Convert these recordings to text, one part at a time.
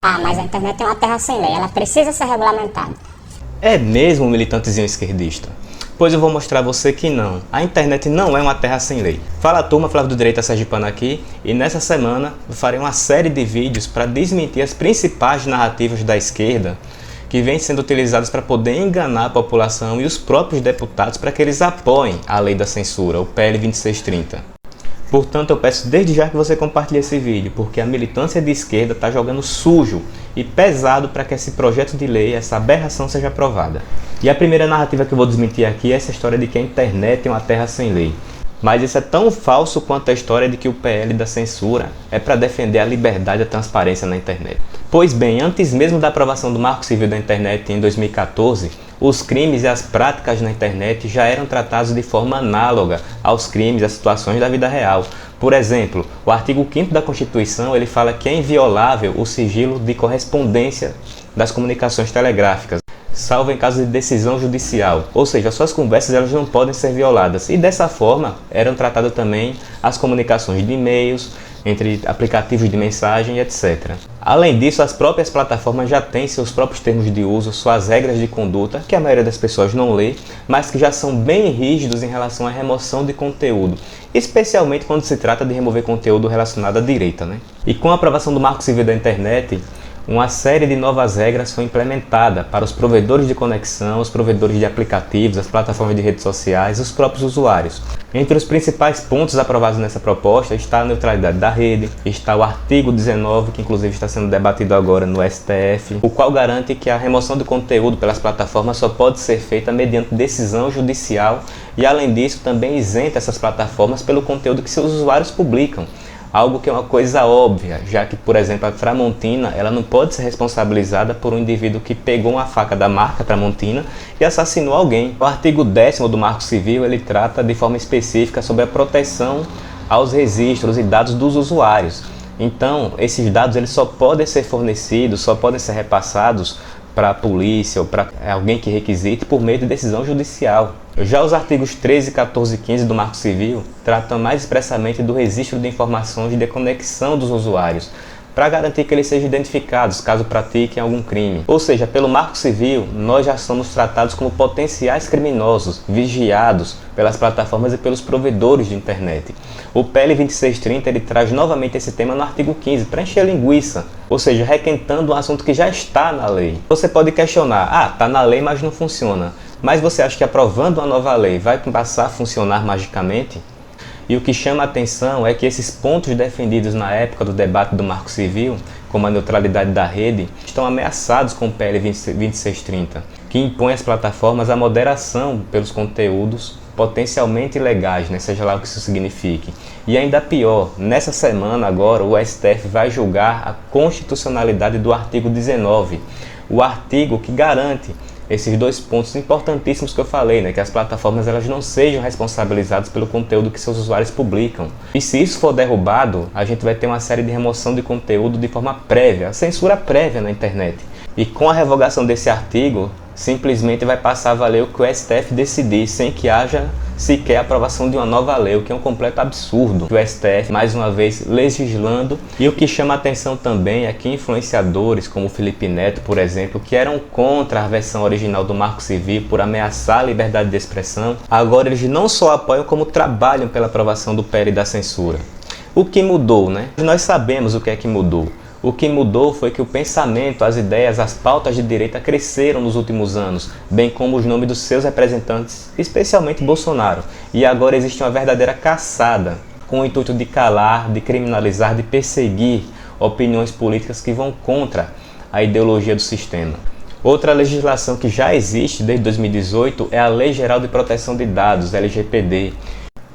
Ah, mas a internet é uma terra sem lei, ela precisa ser regulamentada. É mesmo, militantezinho esquerdista? Pois eu vou mostrar a você que não. A internet não é uma terra sem lei. Fala turma, Flávio do Direita Sergipano aqui, e nessa semana eu farei uma série de vídeos para desmentir as principais narrativas da esquerda que vêm sendo utilizadas para poder enganar a população e os próprios deputados para que eles apoiem a lei da censura, o PL 2630. Portanto, eu peço desde já que você compartilhe esse vídeo, porque a militância de esquerda está jogando sujo e pesado para que esse projeto de lei, essa aberração, seja aprovada. E a primeira narrativa que eu vou desmentir aqui é essa história de que a internet é uma terra sem lei. Mas isso é tão falso quanto a história de que o PL da censura é para defender a liberdade e a transparência na internet. Pois bem, antes mesmo da aprovação do Marco Civil da Internet em 2014, os crimes e as práticas na internet já eram tratados de forma análoga aos crimes e às situações da vida real. Por exemplo, o artigo 5º da Constituição ele fala que é inviolável o sigilo de correspondência das comunicações telegráficas, salvo em caso de decisão judicial, ou seja, as suas conversas elas não podem ser violadas. E dessa forma eram tratadas também as comunicações de e-mails, entre aplicativos de mensagem, etc. Além disso, as próprias plataformas já têm seus próprios termos de uso, suas regras de conduta, que a maioria das pessoas não lê, mas que já são bem rígidos em relação à remoção de conteúdo, especialmente quando se trata de remover conteúdo relacionado à direita, né? E com a aprovação do Marco Civil da Internet, uma série de novas regras foi implementada para os provedores de conexão, os provedores de aplicativos, as plataformas de redes sociais e os próprios usuários. Entre os principais pontos aprovados nessa proposta está a neutralidade da rede, está o artigo 19, que inclusive está sendo debatido agora no STF, o qual garante que a remoção de conteúdo pelas plataformas só pode ser feita mediante decisão judicial e, além disso, também isenta essas plataformas pelo conteúdo que seus usuários publicam. Algo que é uma coisa óbvia, já que, por exemplo, a Tramontina ela não pode ser responsabilizada por um indivíduo que pegou uma faca da marca Tramontina e assassinou alguém. O artigo 10º do Marco Civil ele trata de forma específica sobre a proteção aos registros e dados dos usuários. Então, esses dados eles só podem ser fornecidos, só podem ser repassados para a polícia ou para alguém que requisite por meio de decisão judicial. Já os artigos 13, 14 e 15 do Marco Civil tratam mais expressamente do registro de informações de conexão dos usuários, para garantir que eles sejam identificados caso pratiquem algum crime. Ou seja, pelo Marco Civil, nós já somos tratados como potenciais criminosos, vigiados pelas plataformas e pelos provedores de internet. O PL 2630 ele traz novamente esse tema no artigo 15, para encher a linguiça, ou seja, requentando um assunto que já está na lei. Você pode questionar, está na lei, mas não funciona. Mas você acha que aprovando uma nova lei vai passar a funcionar magicamente? E o que chama a atenção é que esses pontos defendidos na época do debate do Marco Civil, como a neutralidade da rede, estão ameaçados com o PL 2630, que impõe às plataformas a moderação pelos conteúdos potencialmente ilegais, né? Seja lá o que isso signifique. E ainda pior, nessa semana agora o STF vai julgar a constitucionalidade do artigo 19, o artigo que garante esses dois pontos importantíssimos que eu falei, né? Que as plataformas elas não sejam responsabilizadas pelo conteúdo que seus usuários publicam. E se isso for derrubado, a gente vai ter uma série de remoção de conteúdo de forma prévia, a censura prévia na internet. E com a revogação desse artigo, simplesmente vai passar a valer o que o STF decidir, sem que haja sequer a aprovação de uma nova lei, o que é um completo absurdo. O STF, mais uma vez, legislando. E o que chama a atenção também é que influenciadores como o Felipe Neto, por exemplo, que eram contra a versão original do Marco Civil por ameaçar a liberdade de expressão, agora eles não só apoiam como trabalham pela aprovação do PL da censura. O que mudou, né? Nós sabemos o que é que mudou. O que mudou foi que o pensamento, as ideias, as pautas de direita cresceram nos últimos anos, bem como os nomes dos seus representantes, especialmente Bolsonaro. E agora existe uma verdadeira caçada, com o intuito de calar, de criminalizar, de perseguir opiniões políticas que vão contra a ideologia do sistema. Outra legislação que já existe desde 2018 é a Lei Geral de Proteção de Dados, LGPD,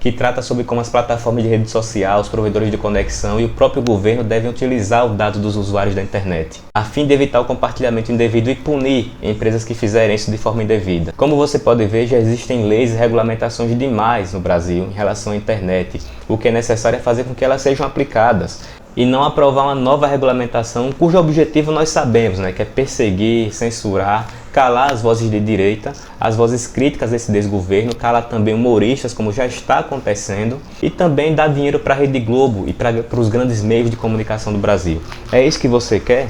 que trata sobre como as plataformas de rede social, os provedores de conexão e o próprio governo devem utilizar o dado dos usuários da internet, a fim de evitar o compartilhamento indevido e punir empresas que fizerem isso de forma indevida. Como você pode ver, já existem leis e regulamentações demais no Brasil em relação à internet. O que é necessário é fazer com que elas sejam aplicadas e não aprovar uma nova regulamentação cujo objetivo nós sabemos, né, que é perseguir, censurar, calar as vozes de direita, as vozes críticas desse desgoverno, calar também humoristas, como já está acontecendo, e também dar dinheiro para a Rede Globo e para os grandes meios de comunicação do Brasil. É isso que você quer?